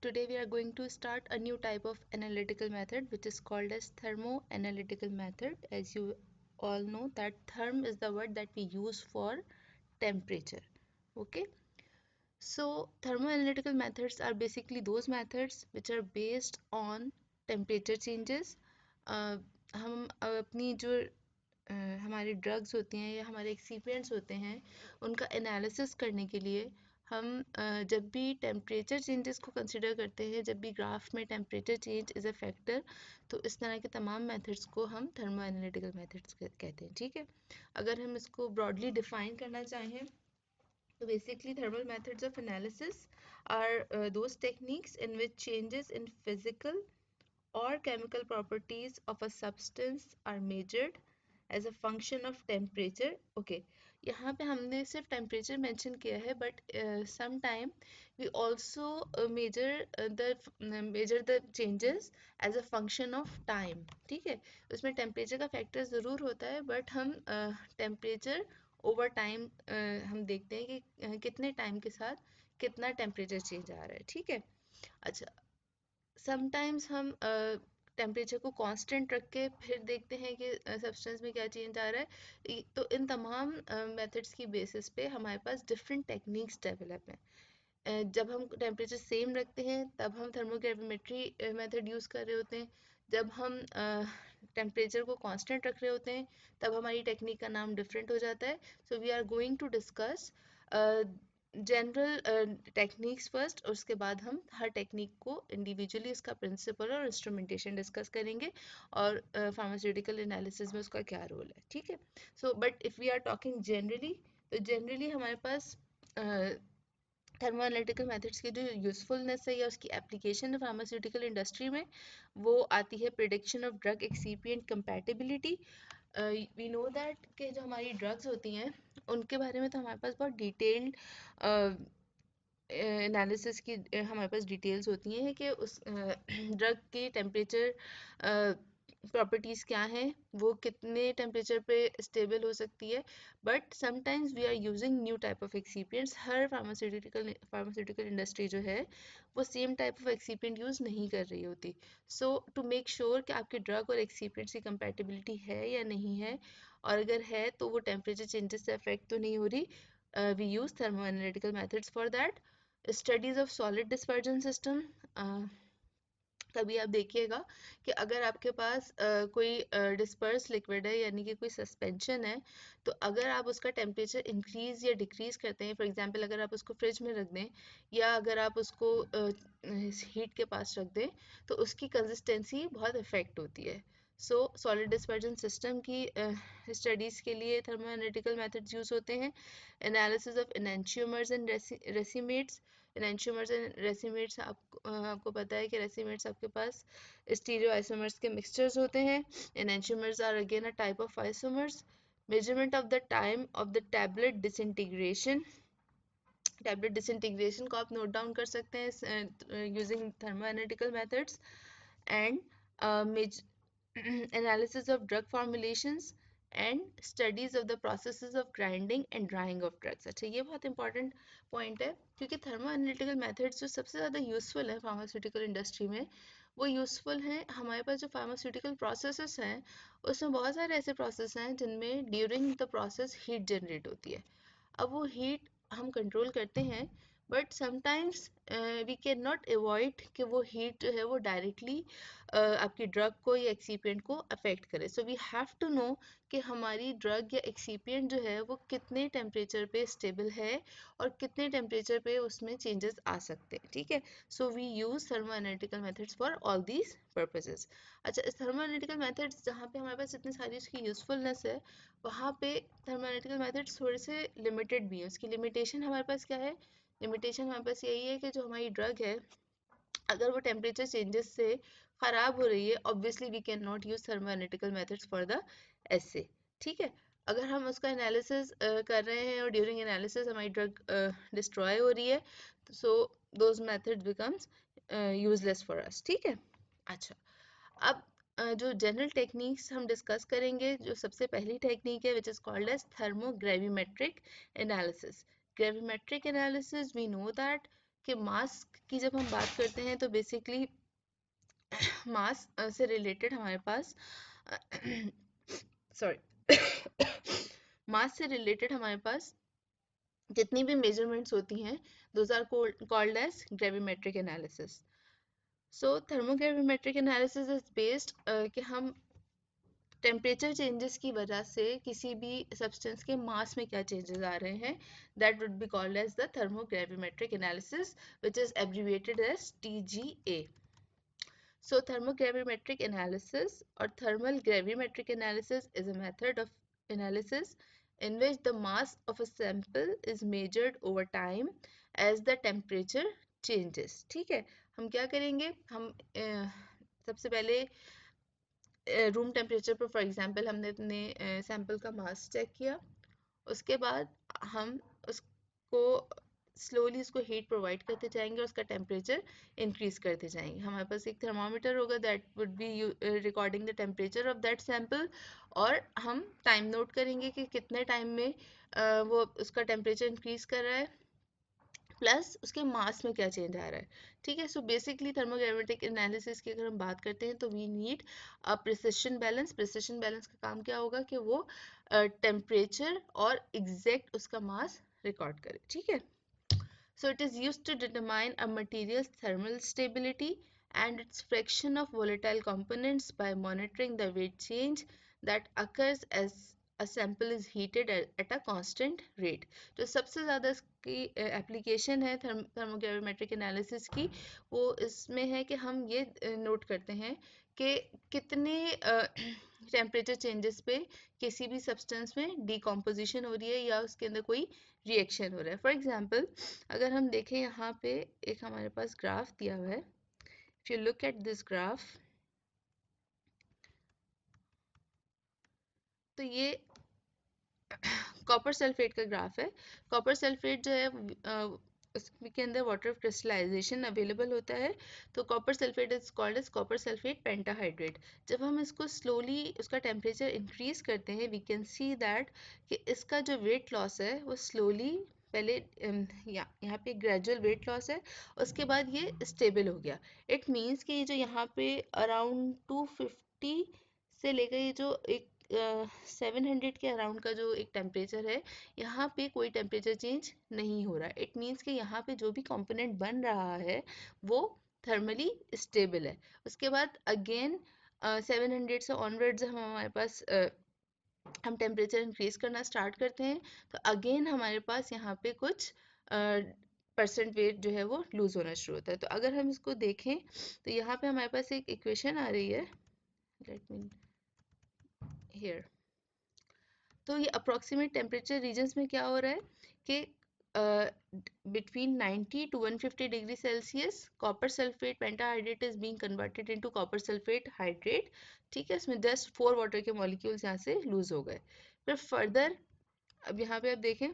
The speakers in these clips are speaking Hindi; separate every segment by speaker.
Speaker 1: today we are going to start a new type of analytical method which is called as thermoanalytical method. As you all know that therm is the word that we use for temperature. Okay, so thermoanalytical methods are basically those methods which are based on temperature changes. हम अपनी जो हमारी ड्रग्स होती हैं या हमारे एक्सीपिएंट्स होते हैं उनका एनालिसिस करने के लिए हम जब भी टेम्परेचर चेंजेस को कंसिडर करते हैं, जब भी ग्राफ में temperature change is a factor, तो इस तरह के तमाम मेथड्स को हम थर्मो एनालिटिकल मेथड्स कहते हैं. ठीक है, अगर हम इसको ब्रॉडली डिफाइन करना चाहें तो basically thermal methods of analysis are those techniques in which changes in physical or chemical properties of a substance are measured as a function of temperature. Okay, यहाँ पे हमने सिर्फ temperature mention किया है, but sometime we also measure the changes as a function of time. ठीक है, उसमें temperature का factor ज़रूर होता है, but हम temperature over time हम देखते हैं कि कितने time के साथ कितना temperature change आ रहा है. ठीक है, अच्छा, समटाइम्स हम टेम्परेचर को कांस्टेंट रख के फिर देखते हैं कि सब्सटेंस में क्या चेंज आ रहा है. तो इन तमाम मेथड्स की बेसिस पे हमारे पास डिफरेंट टेक्निक्स डेवलप हैं. जब हम टेम्परेचर सेम रखते हैं तब हम थर्मोग्रेविमेट्री मेथड यूज़ कर रहे होते हैं. जब हम टेम्परेचर को कांस्टेंट रख रहे होते हैं तब हमारी टेक्निक का नाम डिफरेंट हो जाता है. So we are going to discuss general techniques first, और उसके बाद हम हर टेक्निक को इंडिविजुअली उसका प्रिंसिपल और इंस्ट्रूमेंटेशन डिस्कस करेंगे और फार्मास्यूटिकल एनालिसिस में उसका क्या रोल है. ठीक है, so but if we are talking generally, तो जनरली हमारे पास थर्मो एनालिटिकल मेथड्स की जो यूज़फुलनेस है या उसकी एप्लीकेशन है फार्मास्यूटिकल इंडस्ट्री में, वो आती है prediction of drug excipient compatibility. We know that कि जो हमारी ड्रग्स होती हैं उनके बारे में तो हमारे पास बहुत डिटेल्ड एनालिसिस की हमारे पास डिटेल्स होती हैं कि उस ड्रग के टेम्परेचर प्रॉपर्टीज़ क्या हैं, वो कितने टेम्परेचर पे स्टेबल हो सकती है. But sometimes we are using new type of excipients. हर फार्मास्यूटिकल इंडस्ट्री जो है वो same type of excipient use नहीं कर रही होती. सो टू मेक श्योर कि आपके ड्रग और एक्सीपिएंट्स की कंपैटिबिलिटी है या नहीं है, और अगर है तो वो टेम्परेचर चेंजेस से अफेक्ट तो नहीं हो रही, we use thermo analytical methods for that. Studies of solid dispersion system, कभी आप देखिएगा कि अगर आपके पास कोई डिस्पर्स लिक्विड है यानी कि कोई सस्पेंशन है, तो अगर आप उसका टेम्परेचर इंक्रीज या डिक्रीज करते हैं, फॉर एग्जांपल अगर आप उसको फ्रिज में रख दें या अगर आप उसको हीट के पास रख दें, तो उसकी कंसिस्टेंसी बहुत इफेक्ट होती है. सो सॉलिड डिस्पर्जन सिस्टम की स्टडीज़ के लिए थर्मोएनालिटिकल मेथड्स यूज़ होते हैं. Analysis of enantiomers and racemates. Enantiomers and racemates, आपको पता है कि रेसिमेट्स आपके पास स्टीरियो आइसोमर्स के मिक्सचर्स होते हैं. Enantiomers are again a type of isomers. Measurement of the time of the tablet disintegration. Tablet disintegration को आप नोट डाउन कर सकते हैं using thermoanalytical methods. And analysis of drug formulations and studies of the processes of grinding and drying of drugs. अच्छा, ये बहुत इंपॉर्टेंट पॉइंट है क्योंकि थर्मो एनालिटिकल मेथड्स जो सबसे ज़्यादा यूज़फुल है फार्मास्यूटिकल इंडस्ट्री में, वो यूज़फुल हैं. हमारे पास जो फार्मास्यूटिकल प्रोसेसेस हैं उसमें बहुत सारे ऐसे प्रोसेस हैं जिनमें during the process heat generate होती है. अब वो हीट हम कंट्रोल करते हैं, but sometimes we can not avoid कि वो हीट जो है वो डायरेक्टली आपकी ड्रग को या एक्सीपिएंट को अफेक्ट करे. So we have to know कि हमारी ड्रग या एक्सीपिएंट जो है वो कितने टेम्परेचर पे स्टेबल है और कितने टेम्परेचर पे उसमें चेंजेस आ सकते हैं. ठीक है, so we use thermo analytical methods for all these purposes. अच्छा, इस थर्मो एनालिटिकल मेथड्स जहाँ पे हमारे पास इतनी सारी उसकी यूज़फुलनेस है, वहाँ पे थर्मो एनालिटिकल मेथड्स थोड़े से लिमिटेड भी हैं. उसकी लिमिटेशन हमारे पास क्या है? लिमिटेशन हमारे पास यही है कि जो हमारी ड्रग है, अगर वो टेम्परेचर चेंजेस से ख़राब हो रही है, obviously we can not use thermoanalytical methods for the assay. ठीक है, अगर हम उसका एनालिसिस कर रहे हैं और ड्यूरिंग एनालिसिस हमारी ड्रग डिस्ट्रॉय हो रही है, so those methods becomes useless for us. ठीक है, अच्छा, अब जो जनरल टेक्निक्स हम डिस्कस करेंगे, जो सबसे पहली टेक्निक है which is called as thermogravimetric analysis. Gravimetric analysis, we know that कि मास की जब हम बात करते हैं तो बेसिकली मास से रिलेटेड हमारे पास सॉरी मास से रिलेटेड हमारे पास जितनी भी मेजरमेंट्स होती हैं those are called as gravimetric analysis. So thermogravimetric analysis is based कि हम टेम्परेचर चेंजेस की वजह से किसी भी सब्सटेंस के मास में क्या चेंजेस आ रहे हैं, that would be called as the thermogravimetric analysis which is abbreviated as TGA. So thermogravimetric analysis or thermal gravimetric analysis is a method of analysis in which the mass of a sample is measured over time as the temperature changes. ठीक है, हम क्या करेंगे, हम सबसे पहले रूम टेम्परेचर पर फॉर एग्जांपल हमने अपने सैंपल का मास चेक किया, उसके बाद हम उसको स्लोली उसको हीट प्रोवाइड करते जाएंगे और उसका टेम्परेचर इंक्रीज करते जाएंगे. हमारे पास एक थर्मामीटर होगा that would B recording the temperature of that sample, और हम टाइम नोट करेंगे कि कितने टाइम में वो उसका टेम्परेचर इंक्रीज कर रहा है प्लस उसके मास में क्या चेंज आ रहा है. ठीक है, सो बेसिकली थर्मोग्रेविमेट्रिक एनालिसिस की अगर हम बात करते हैं तो we need a precision balance. Precision balance का काम क्या होगा कि वो टेम्परेचर और एग्जैक्ट उसका मास रिकॉर्ड करे. ठीक है, so it is used to determine a material's thermal stability and its fraction of volatile components by monitoring the weight change that occurs as a sample is heated at a constant rate. तो सबसे ज़्यादा इसकी एप्लीकेशन है थर्मोग्रेविमेट्रिक एनालिसिस की, वो इसमें है कि हम ये नोट करते हैं कि कितने टेम्परेचर चेंजेस पे किसी भी सब्सटेंस में डिकम्पोजिशन हो रही है या उसके अंदर कोई रिएक्शन हो रहा है. फॉर एग्जांपल अगर हम देखें यहाँ पे एक हमारे पास ग्राफ दिया हुआ है. If you look at this graph, तो ये कॉपर सल्फेट का ग्राफ है. कॉपर सल्फेट जो है उसके अंदर वाटर क्रिस्टलाइजेशन अवेलेबल होता है, तो copper sulphate is called as copper sulphate pentahydrate. जब हम इसको स्लोली उसका टेम्परेचर इंक्रीज करते हैं वी कैन सी दैट कि इसका जो वेट लॉस है वो स्लोली पहले यहाँ पे ग्रेजुअल वेट लॉस है, उसके बाद ये स्टेबल हो गया. इट मीन्स कि ये जो यहाँ पे अराउंड 250 से लेकर ये जो एक 700 के अराउंड का जो एक टेम्परेचर है, यहाँ पे कोई टेम्परेचर चेंज नहीं हो रहा है. इट मीन्स कि यहाँ पे जो भी कंपोनेंट बन रहा है वो थर्मली स्टेबल है. उसके बाद अगेन 700 से ऑनवर्ड्स हमारे पास हम टेम्परेचर इंक्रीज करना स्टार्ट करते हैं, तो अगेन हमारे पास यहाँ पे कुछ परसेंट वेट जो है वो लूज होना शुरू होता है. तो अगर हम इसको देखें तो यहाँ पे हमारे पास एक इक्वेशन आ रही है, लेट मी हियर. तो ये अप्रोक्सीमेट टेम्परेचर रीजन्स में क्या हो रहा है कि between 90 to 150 degree Celsius copper sulfate pentahydrate is being converted into copper sulfate hydrate. ठीक है, इसमें जस्ट 4 वाटर के मॉलिक्यूल्स यहाँ से लूज हो गए. फिर फर्दर अब यहाँ पे आप देखें,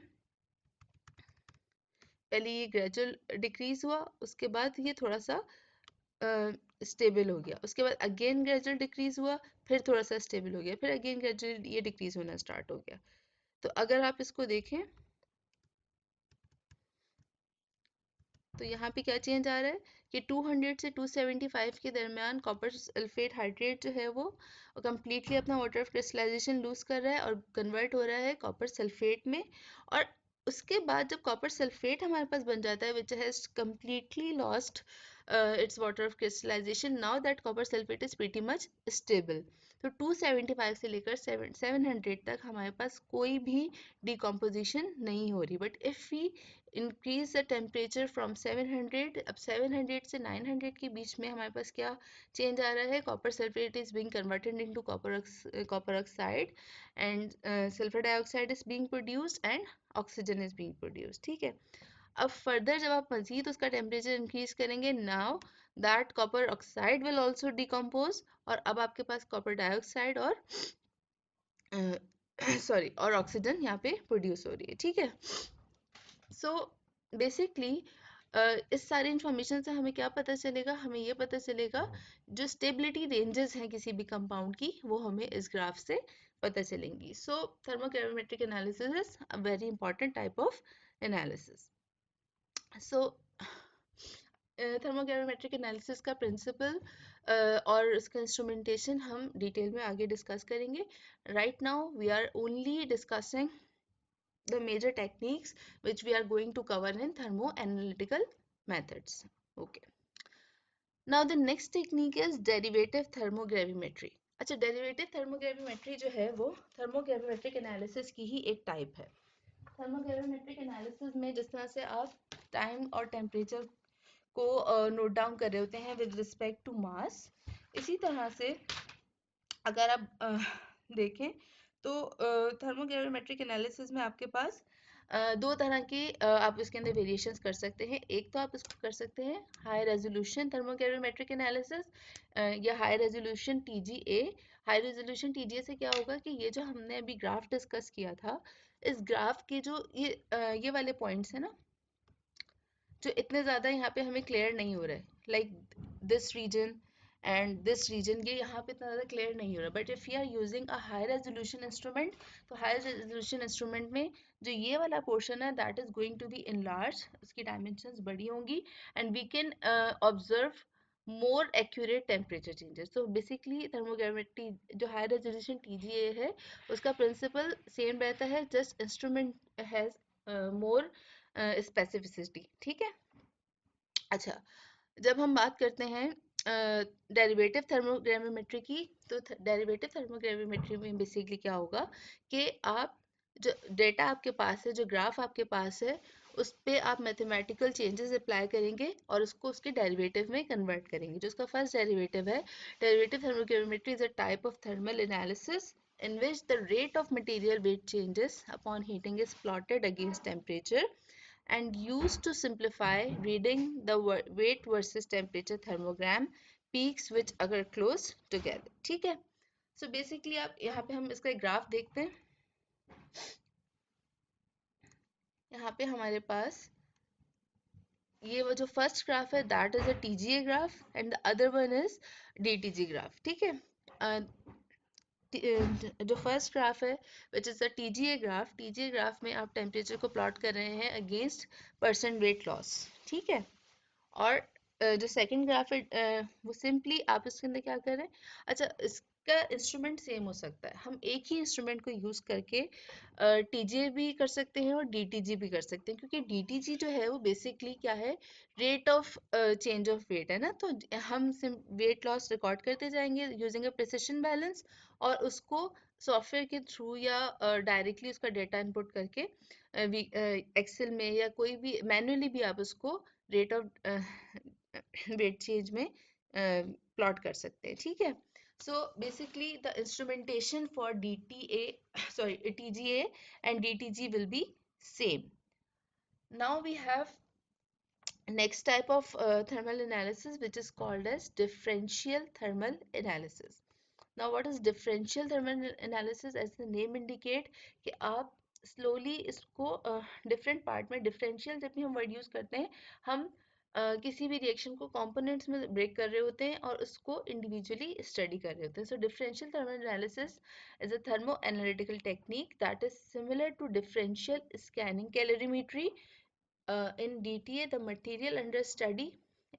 Speaker 1: पहले ये ग्रेजुअल डिक्रीज हुआ, उसके बाद ये थोड़ा सा स्टेबल हो गया, उसके बाद अगेन ग्रेजुअल डिक्रीज हुआ, फिर थोड़ा सा स्टेबल हो गया, फिर अगेन ग्रेजुअल ये डिक्रीज होना स्टार्ट हो गया. तो अगर आप इसको देखें तो यहाँ पे क्या चेंज आ रहा है कि 200 से 275 के दरमियान कॉपर सल्फेट हाइड्रेट जो है वो कम्प्लीटली अपना वाटर ऑफ क्रिस्टलाइजेशन लूज कर रहा है और कन्वर्ट हो रहा है कॉपर सल्फेट में. और उसके बाद जब कॉपर सल्फेट हमारे पास बन जाता है which has completely lost its water of crystallisation, now that copper sulphate is pretty much stable. तो 275 से लेकर 700 तक हमारे पास कोई भी डिकम्पोजिशन नहीं हो रही. But if we increase the temperature from 700, अब 700 से 900 के बीच में हमारे पास क्या चेंज आ रहा है, copper sulphate is being converted into copper oxide and sulphur dioxide is being produced and oxygen is being produced. ठीक है, अब फर्दर जब आप मजीद उसका टेम्परेचर इंक्रीज करेंगे, now that copper oxide will also decompose, और अब आपके पास कॉपर डाइऑक्साइड और सॉरी और ऑक्सीजन यहाँ पे प्रोड्यूस हो रही है. ठीक है, सो बेसिकली इस सारी इंफॉर्मेशन से हमें क्या पता चलेगा, हमें ये पता चलेगा जो स्टेबिलिटी रेंजेस हैं किसी भी कंपाउंड की वो हमें इस ग्राफ से पता चलेंगी. So thermogravimetric analysis is a very important type of analysis. So thermogravimetric analysis का प्रिंसिपल और इसका इंस्ट्रूमेंटेशन हम डिटेल में आगे डिस्कस करेंगे. Right now we are only discussing the major techniques which we are going to cover in thermoanalytical methods. Okay. Now the next technique is derivative thermogravimetry. अच्छा, derivative thermogravimetry जो है वो thermogravimetric analysis की ही एक type है. Thermogravimetric analysis में जिस तरह से आप time और temperature को नोट डाउन कर रहे होते हैं with respect to mass, इसी तरह से अगर आप देखें तो थर्मोग्राविमेट्रिक एनालिसिस में आपके पास दो तरह के आप इसके अंदर वेरिएशंस कर सकते हैं. एक तो आप इसको कर सकते हैं हाई रेजोल्यूशन थर्मोग्राविमेट्रिक एनालिसिस या high resolution TGA. High resolution TGA से क्या होगा कि ये जो हमने अभी ग्राफ डिस्कस किया था, इस ग्राफ के जो ये वाले पॉइंट्स है ना, जो इतने ज़्यादा यहाँ पे हमें क्लियर नहीं हो रहा है, like this region and this region, ये यहाँ पे इतना ज़्यादा क्लियर नहीं हो रहा. But if you are using a high resolution instrument, तो हाई रेजोल्यूशन इंस्ट्रूमेंट में जो ये वाला पोर्शन है that is going to be enlarge, उसकी डायमेंशंस बड़ी होंगी and we can observe more accurate temperature changes. तो बेसिकली थर्मोग्राविमेट्री जो हाई रेजोल्यूशन टीजीए है उसका प्रिंसिपल सेम रहता है, just instrument has more specificity. ठीक है. अच्छा, जब हम बात करते हैं डेरिवेटिव थर्मोग्राविमेट्री की, तो डेरिवेटिव थर्मोग्राविमेट्री में बेसिकली क्या होगा कि आप जो डेटा आपके पास है, जो ग्राफ आपके पास है, उस पे आप मैथमेटिकल चेंजेस अप्लाई करेंगे और उसको उसके डेरिवेटिव में कन्वर्ट करेंगे. जो उसका फर्स्ट डेरिवेटिव है, derivative thermogravimetry is a type of thermal analysis in which the rate of material weight changes upon heating is plotted against temperature and used to simplify reading the weight versus temperature thermogram peaks which are close together. ठीक है. So basically आप यहाँ पे हम इसका ग्राफ देखते हैं. यहाँ पे हमारे पास ये वो जो फर्स्ट ग्राफ है that is a TGA graph and the other one is DTG graph. ठीक है. जो फर्स्ट ग्राफ है which is the TGA graph में आप टेम्परेचर को प्लॉट कर रहे हैं अगेंस्ट परसेंट वेट लॉस. ठीक है. और जो सेकंड ग्राफ है वो सिंपली आप इसके अंदर क्या कर रहे हैं. अच्छा, इसका इंस्ट्रूमेंट सेम हो सकता है, हम एक ही इंस्ट्रूमेंट को यूज़ करके टीजे भी कर सकते हैं और डीटीजी भी कर सकते हैं, क्योंकि डीटीजी जो है वो बेसिकली क्या है, rate of change of weight है ना. तो हम वेट लॉस रिकॉर्ड करते जाएंगे यूजिंग अ प्रिसिशन बैलेंस और उसको सॉफ्टवेयर के थ्रू या डायरेक्टली उसका डेटा इनपुट करके एक्सेल में या कोई भी मैन्युअली भी आप उसको रेट ऑफ वेट चेंज में प्लॉट कर सकते हैं. ठीक है. So basically the instrumentation for DTA sorry TGA and DTG will be same. Now we have next type of thermal analysis which is called as differential thermal analysis. Now what is differential thermal analysis? As the name indicate कि आप slowly इसको different part में, differential जब भी हम word use करते हैं, हम किसी भी रिएक्शन को कंपोनेंट्स में ब्रेक कर रहे होते हैं और उसको इंडिविजुअली स्टडी कर रहे होते हैं. So differential thermal analysis is a thermo analytical technique that is similar to differential scanning calorimetry. In DTA, the material under study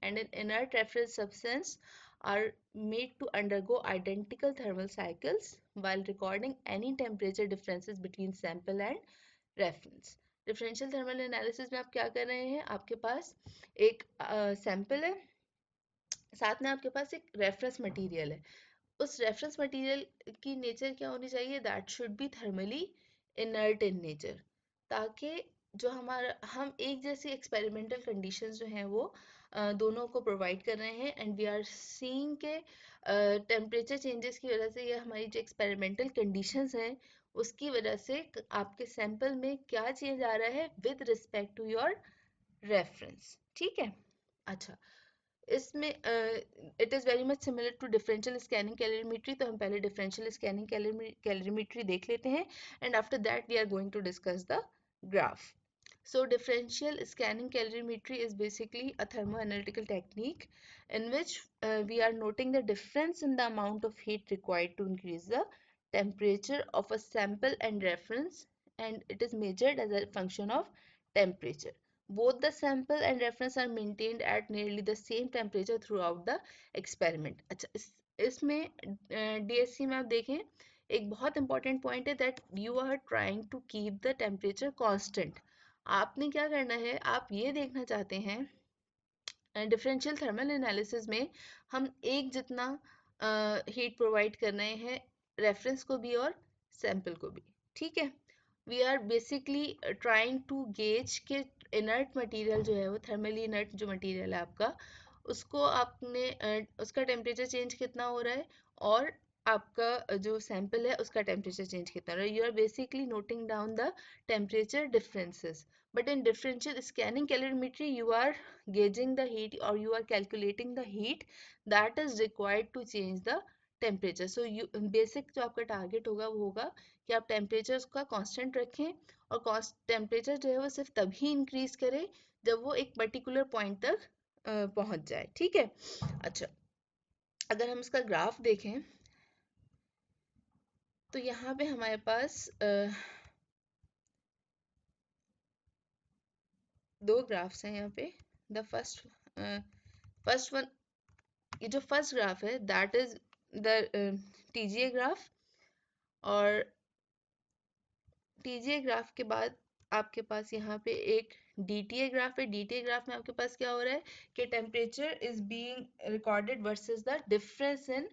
Speaker 1: and an inert reference substance are made to undergo identical thermal cycles while recording any temperature differences between sample and reference. Differential thermal analysis में आप क्या कर रहे हैं, आपके पास एक सैंपल है, साथ में आपके पास एक रेफरेंस मटेरियल है. उस रेफरेंस मटेरियल की नेचर क्या होनी चाहिए, that should be thermally inert in nature, ताकि जो हमारा हम एक जैसी एक्सपेरिमेंटल कंडीशंस जो हैं वो दोनों को प्रोवाइड कर रहे हैं एंड वी आर सीइंग के टेम्परेचर चेंजेस की वजह से या हमारी जो एक्सपेरिमेंटल कंडीशंस हैं उसकी वजह से आपके सैंपल में क्या चेंज आ रहा है with respect to your reference. ठीक है. अच्छा, इसमें it is very much similar to differential scanning calorimetry. तो हम पहले डिफरेंशियल स्कैनिंग कैलोरीमेट्री देख लेते हैं and after that we are going to discuss the graph. So differential scanning calorimetry is basically a thermoanalytical technique in which we are noting the difference in the amount of heat required to increase the temperature of a sample and reference, and it is measured as a function of temperature. Both the sample and reference are maintained at nearly the same temperature throughout the experiment. अच्छा, इसमें DSC में आप देखें, एक बहुत इंपॉर्टेंट पॉइंट है that you are trying to keep the temperature constant. आपने क्या करना है, आप ये देखना चाहते हैं डिफरेंशियल थर्मल एनालिसिस में हम एक जितना हीट प्रोवाइड कर रहे हैं रेफरेंस को भी और सैंपल को भी। ठीक है, we are basically trying to gauge के इनर्ट मटेरियल जो है वो थर्मली इनर्ट जो मटेरियल है आपका, उसको आपने उसका टेम्परेचर चेंज कितना हो रहा है और आपका जो सैंपल है उसका टेम्परेचर चेंज कितना हो रहा है। You are basically noting down the temperature differences, but in differential scanning calorimetry you are gauging the heat or you are calculating the heat that is required to change the temperature. So you basic जो आपका target होगा वो होगा कि आप temperature का constant रखें और temperature जो है वो सिर्फ तभी increase करे जब वो एक particular point तक पहुंच जाए। ठीक है, अच्छा, अगर हम इसका ग्राफ देखें तो यहाँ पे हमारे पास दो ग्राफ्स हैं यहाँ पे। द फर्स्ट वन, ये जो फर्स्ट ग्राफ है that is the TGA graph, और टीजीए ग्राफ के बाद आपके पास यहाँ पे एक डीटीए ग्राफ है। डीटीए ग्राफ में आपके पास क्या हो रहा है कि temperature is being recorded versus the difference in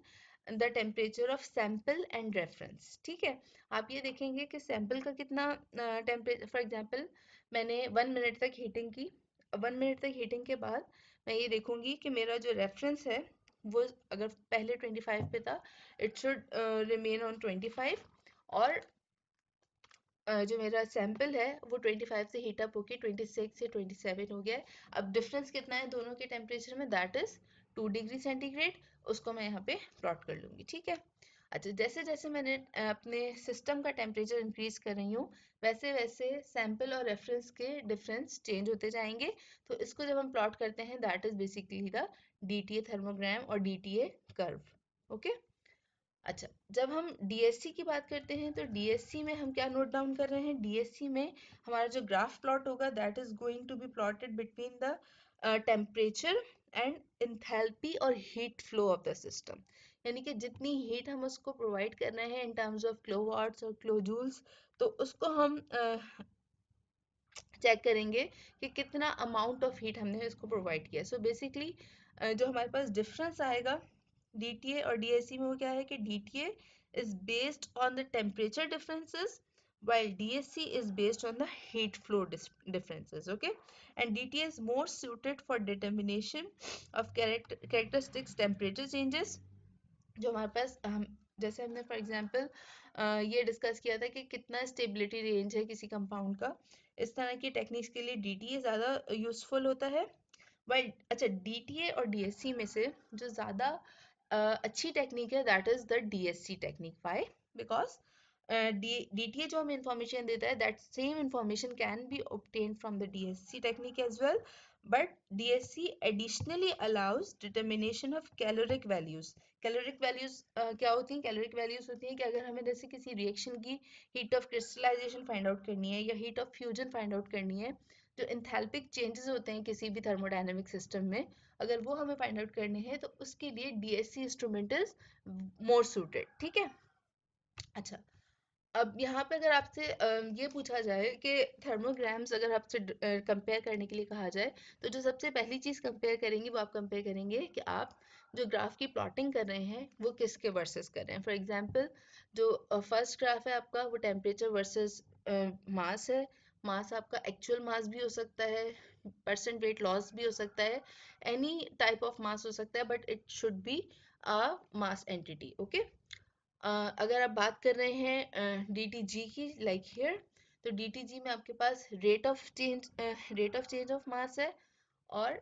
Speaker 1: the temperature of sample and reference. ठीक है, आप ये देखेंगे कि सैंपल का कितना टेम्परेचर, फॉर एग्जांपल मैंने 1 मिनट तक हीटिंग की, 1 मिनट तक हीटिंग के बाद मैं ये देखूंगी कि मेरा जो रेफरेंस है वो अगर पहले 25 पे था, इट शुड रिमेन ऑन 25, और जो मेरा सैंपल है वो 25 से हीटअप होके 26 से 27 हो गया है। अब डिफरेंस कितना है दोनों के टेम्परेचर में, दैट इज 2 डिग्री सेंटीग्रेड। उसको मैं यहाँ पे प्लॉट कर लूंगी। ठीक है, अच्छा, जैसे जैसे मैंने अपने सिस्टम का टेम्परेचर इंक्रीज कर रही हूँ वैसे वैसे सैंपल और रेफरेंस के डिफरेंस चेंज होते जाएंगे। तो इसको जब हम प्लॉट करते हैं that is basically the DTA thermogram और डीटीए कर्व। ओके, अच्छा, जब हम डीएससी की बात करते हैं तो डीएससी में हम क्या नोट डाउन कर रहे हैं, डीएससी में हमारा जो ग्राफ प्लॉट होगा that is going to be plotted between the temperature and enthalpy और heat flow of the system. यानी कि जितनी हीट हम उसको प्रोवाइड कर रहे हैं इन टर्म्स ऑफ किलोवाट्स और किलोजूल्स, तो उसको हम चेक करेंगे कि कितना अमाउंट ऑफ हीट हमने इसको प्रोवाइड किया। सो बेसिकली जो हमारे पास डिफरेंस आएगा डीटीए और डीएससी में वो क्या है कि DTA is based on the temperature differences while DSC is based on the heat flow differences. Okay, and DTA is more suited for determination of characteristics temperature changes। जो हमारे पास हम जैसे हमने फॉर एग्जांपल ये डिस्कस किया था कि कितना स्टेबिलिटी रेंज है किसी कंपाउंड का, इस तरह की टेक्निक्स के लिए डीटीए ज़्यादा यूजफुल होता है। वाइल अच्छा, डीटीए और डीएससी में से जो ज़्यादा अच्छी टेक्निक है that is the DSC technique. Why? Because DTA जो हमें इंफॉर्मेशन देता है that same information can be obtained from the DSC technique as well, but DSC additionally allows determination of caloric values. Caloric values क्या होती हैं? कैलोरिक वैल्यूज होती हैं कि अगर हमें जैसे किसी रिएक्शन की heat of crystallisation find out करनी है या heat of fusion find out करनी है, जो एंथैल्पिक चेंजेस होते हैं किसी भी थर्मोडायनेमिक सिस्टम में, अगर वो हमें फाइंड आउट करने हैं तो उसके लिए DSC instrument is more suited. ठीक है, अच्छा, अब यहाँ पे अगर आपसे ये पूछा जाए कि थर्मोग्राम्स अगर आपसे कंपेयर करने के लिए कहा जाए तो जो सबसे पहली चीज़ कंपेयर करेंगे वो आप कंपेयर करेंगे कि आप जो ग्राफ की प्लॉटिंग कर रहे हैं वो किसके वर्सेस कर रहे हैं। फॉर एग्जांपल जो फर्स्ट ग्राफ है आपका वो टेम्परेचर वर्सेस मास है। मास आपका एक्चुअल मास भी हो सकता है, परसेंट वेट लॉस भी हो सकता है, एनी टाइप ऑफ मास हो सकता है, but it should be a mass entity. Okay, अगर आप बात कर रहे हैं DTG की, लाइक हियर, तो DTG में आपके पास rate of change of mass है। और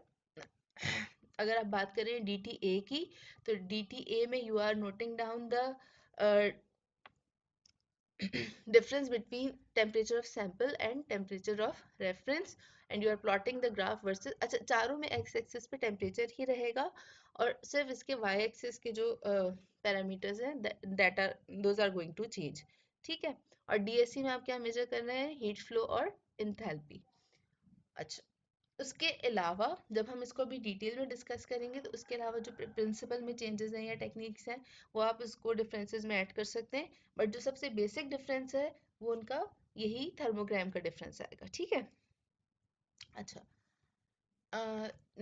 Speaker 1: अगर आप बात करें DTA की, तो DTA में you are noting down the difference between temperature of sample and temperature of reference and you are plotting the graph versus, अच्छा, चारों में x एक्सिस पे टेम्परेचर ही रहेगा और सिर्फ इसके y एक्सिस के जो पैरामीटर्स हैं that are those are going to change. ठीक है, और DSC में आप क्या मेजर कर रहे हैं? हीट फ्लो और इंथैल्पी। अच्छा, उसके अलावा जब हम इसको अभी डिटेल में डिस्कस करेंगे तो उसके अलावा जो प्रिंसिपल में चेंजेस हैं या टेक्निक्स हैं वो आप उसको डिफरेंसेस में ऐड कर सकते हैं, बट जो सबसे बेसिक डिफरेंस है वो उनका यही थर्मोग्राम का डिफरेंस आएगा, ठीक है। अच्छा,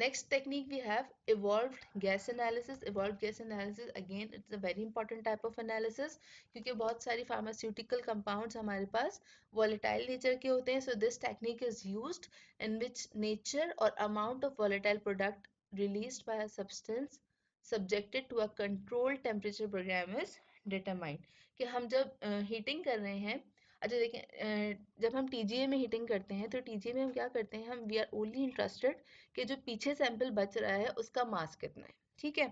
Speaker 1: next technique we have evolved gas analysis. Evolved gas analysis again it's a very important type of analysis क्योंकि बहुत सारी pharmaceutical compounds हमारे पास volatile nature के होते हैं, so this technique is used in which nature or amount of volatile product released by a substance subjected to a controlled temperature program is determined। कि हम जब हीटिंग कर रहे हैं, अच्छा देखें, जब हम टीजीए में हीटिंग करते हैं तो टीजीए में हम क्या करते हैं, हम वी आर ओनली इंटरेस्टेड कि जो पीछे सैंपल बच रहा है उसका मास कितना है, ठीक है।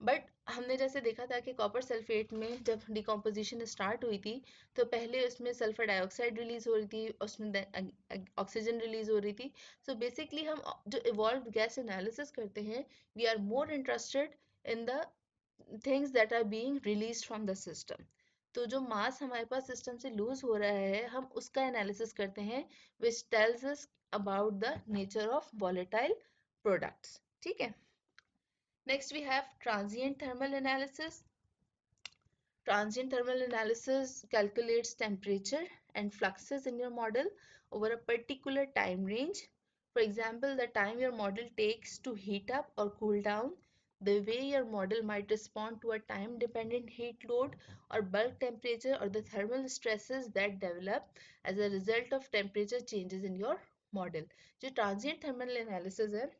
Speaker 1: बट हमने जैसे देखा था कि कॉपर सल्फेट में जब डिकम्पोजिशन स्टार्ट हुई थी तो पहले उसमें सल्फर डाइऑक्साइड रिलीज हो रही थी, उसमें ऑक्सीजन रिलीज हो रही थी। सो बेसिकली हम जो इवॉल्व गैस एनालिसिस करते हैं we are more interested in the things that are being release from the system. तो जो मास हमारे पास सिस्टम से लूज हो रहा है हम उसका एनालिसिस करते हैं which tells us about the nature of volatile products, ठीक है। Next we have transient thermal analysis. Transient thermal analysis calculates temperature and fluxes in your model over a particular time range. For example, the time your model takes to heat up or cool down, the way your model might respond to a time dependent heat load or bulk temperature, or the thermal stresses that develop as a result of temperature changes in your model. जो transient thermal analysis है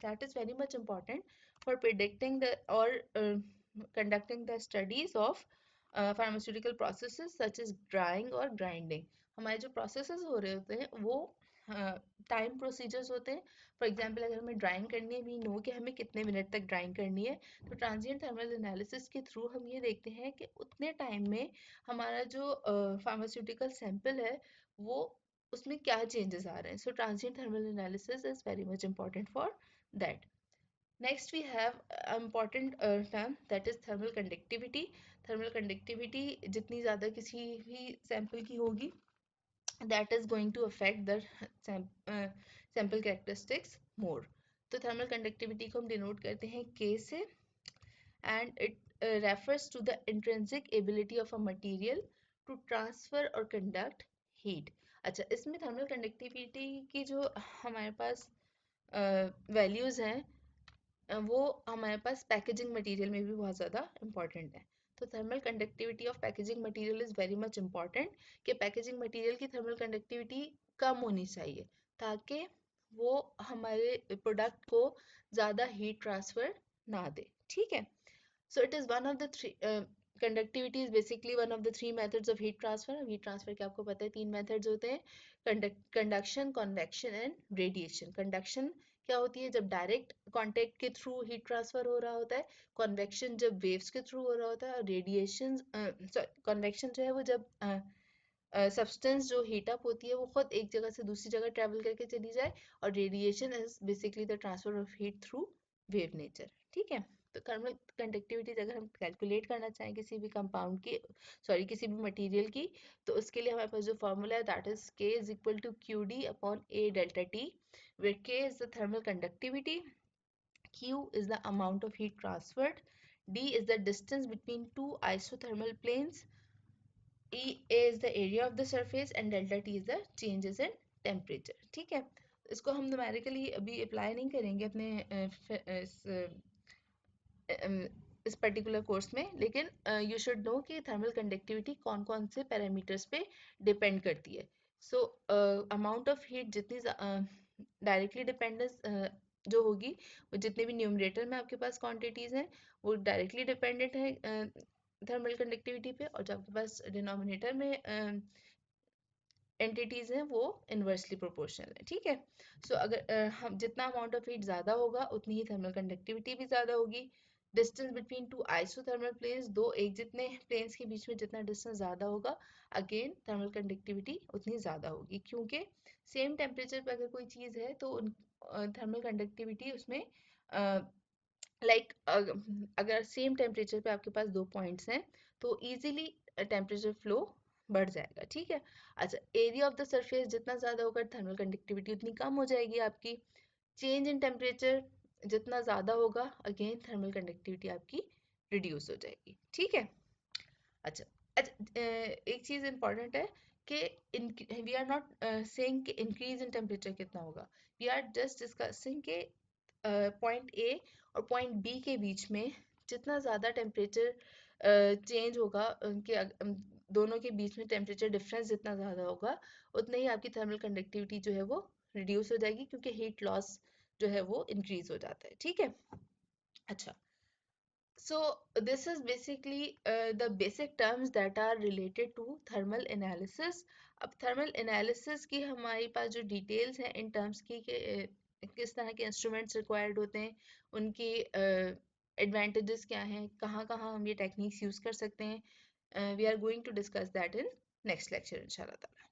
Speaker 1: that is very much important for predicting the or conducting the studies of pharmaceutical processes such as drying और ग्राइंडिंग। हमारे जो प्रोसेसेस हो रहे होते हैं वो टाइम प्रोसीजर्स होते हैं। फॉर एग्जांपल अगर हमें ड्राइंग करनी है, वी नो कि हमें कितने मिनट तक ड्राइंग करनी है, तो ट्रांजिएंट थर्मल एनालिसिस के थ्रू हम ये देखते हैं कि उतने टाइम में हमारा जो फार्मास्यूटिकल सैंपल है वो उसमें क्या चेंजेस आ रहे हैं। So transient thermal analysis is very much important for that. Next we have an important term that is thermal conductivity. Thermal conductivity जितनी ज़्यादा किसी भी sample की होगी that is going to affect the sample characteristics more. तो thermal conductivity को हम denote करते हैं K से and it refers to the intrinsic ability of a material to transfer or conduct heat. अच्छा, इसमें thermal conductivity की जो हमारे पास वैल्यूज़ हैं वो हमारे पास पैकेजिंग मटेरियल में भी बहुत ज़्यादा इम्पॉर्टेंट है। तो thermal conductivity of packaging material is very much important कि पैकेजिंग मटेरियल की थर्मल कंडक्टिविटी कम होनी चाहिए ताकि वो हमारे प्रोडक्ट को ज़्यादा हीट ट्रांसफ़र ना दे, ठीक है। So it is one of the three conductivity is basically one of the three methods of heat transfer. Heat transfer के आपको पता है तीन methods होते हैं, conduction, convection and radiation. Conduction क्या होती है जब डायरेक्ट कांटेक्ट के थ्रू हीट ट्रांसफर हो रहा होता है, कन्वेक्शन जब वेव्स के थ्रू हो रहा होता है, और रेडिएशन कन्वेक्शन जो है वो जब सब्सटेंस जो हीट अप होती है वो खुद एक जगह से दूसरी जगह ट्रेवल करके चली जाए, और radiation is basically the transfer of heat through wave nature, ठीक है। तो थर्मल कंडक्टिविटी अगर हम कैलकुलेट करना चाहें किसी भी कंपाउंड की, सॉरी किसी भी मटेरियल की, तो उसके लिए हमारे पास जो फॉर्मूला है that is K is equal to Q D upon A delta T, where K is the thermal conductivity, Q is the amount of heat transferred, D is the distance between two isothermal planes, E is the area of the surface and delta T is the changes in temperature, ठीक है। इसको हम न्यूमेरिकली अभी अप्लाई नहीं करेंगे अपने इस पर्टिकुलर कोर्स में, लेकिन यू शुड नो कि थर्मल कंडक्टिविटी कौन कौन से पैरामीटर्स पे डिपेंड करती है। सो अमाउंट ऑफ हीट जितनी डायरेक्टली डिपेंडेंस जो होगी वो जितने भी न्यूमरेटर में आपके पास क्वांटिटीज हैं वो डायरेक्टली डिपेंडेंट है थर्मल कंडक्टिविटी पे, और जो आपके पास डिनोमिनेटर में एंटिटीज हैं वो इन्वर्सली प्रोपोर्शनल है, ठीक है। सो अगर हम जितना अमाउंट ऑफ हीट ज़्यादा होगा उतनी ही थर्मल कंडक्टिविटी भी ज़्यादा होगी। Distance between two isothermal planes, दो एक जितने प्लेन्स के बीच में जितना डिस्टेंस ज़्यादा होगा अगेन थर्मल कंडक्टिविटी उतनी ज़्यादा होगी, क्योंकि सेम टेम्परेचर पर अगर कोई चीज़ है तो थर्मल कंडक्टिविटी उसमें लाइक अगर सेम टेम्परेचर पे आपके पास दो पॉइंट्स हैं तो इजीली टेम्परेचर फ्लो बढ़ जाएगा, ठीक है। अच्छा, एरिया ऑफ द सरफेस जितना ज़्यादा होगा थर्मल कंडक्टिविटी उतनी कम हो जाएगी आपकी। चेंज इन टेम्परेचर जितना ज़्यादा होगा, अगेन थर्मल कंडक्टिविटी आपकी रिड्यूस हो जाएगी। ठीक है। अच्छा अच्छा, एक चीज़ इम्पॉर्टेंट है कि वी आर नॉट सेइंग कि इंक्रीज इन टेम्परेचर कितना होगा, वी आर जस्ट डिस्कसिंग के पॉइंट ए और पॉइंट बी के बीच में जितना ज़्यादा टेम्परेचर चेंज होगा, दोनों के बीच में टेम्परेचर डिफरेंस जितना ज़्यादा होगा, उतना ही आपकी थर्मल कंडक्टिविटी जो है वो रिड्यूस हो जाएगी, क्योंकि हीट लॉस जो है वो इंक्रीज हो जाता है। ठीक है। अच्छा, so this is basically the basic terms that are related to thermal analysis. अब thermal analysis की हमारे पास जो details हैं in terms की कि किस तरह के instruments required होते हैं, उनकी advantages क्या हैं, कहाँ कहाँ हम ये techniques use कर सकते हैं, we are going to discuss that in next lecture इंशाल्लाह ताला।